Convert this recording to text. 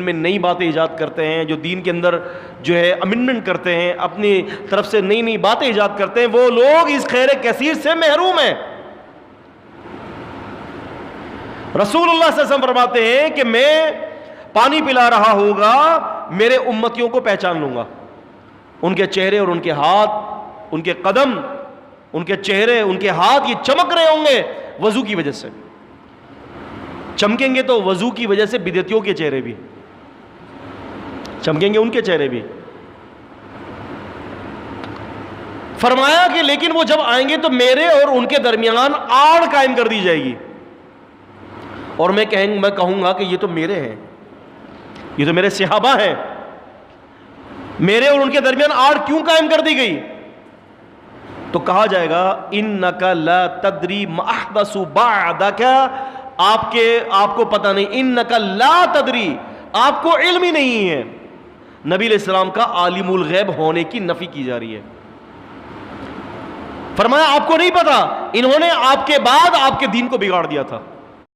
میں نئی باتیں ایجاد کرتے ہیں، جو دین کے اندر جو ہے امنڈمنٹ کرتے ہیں، اپنی طرف سے نئی نئی باتیں ایجاد کرتے ہیں، وہ لوگ اس خیر کثیر سے محروم ہیں۔ رسول اللہ صلی اللہ علیہ وسلم فرماتے ہیں کہ میں پانی پلا رہا ہوگا، میرے امتیوں کو پہچان لوں گا، ان کے چہرے اور ان کے ہاتھ، ان کے قدم، ان کے چہرے، ان کے ہاتھ یہ چمک رہے ہوں گے وضو کی وجہ سے۔ چمکیں گے تو وضو کی وجہ سے بدعتیوں کے چہرے بھی چمکیں گے، ان کے چہرے بھی۔ فرمایا کہ لیکن وہ جب آئیں گے تو میرے اور ان کے درمیان آڑ قائم کر دی جائے گی، اور میں کہوں گا کہ یہ تو میرے ہیں، یہ تو میرے صحابہ ہیں، میرے اور ان کے درمیان آڑ کیوں قائم کر دی گئی؟ تو کہا جائے گا انک لا تدری ما احدث بعدک، آپ کو پتہ نہیں، انک لا تدری، آپ کو علم ہی نہیں ہے۔ نبی علیہ السلام کا عالم الغیب ہونے کی نفی کی جا رہی ہے۔ فرمایا آپ کو نہیں پتا، انہوں نے آپ کے بعد آپ کے دین کو بگاڑ دیا تھا۔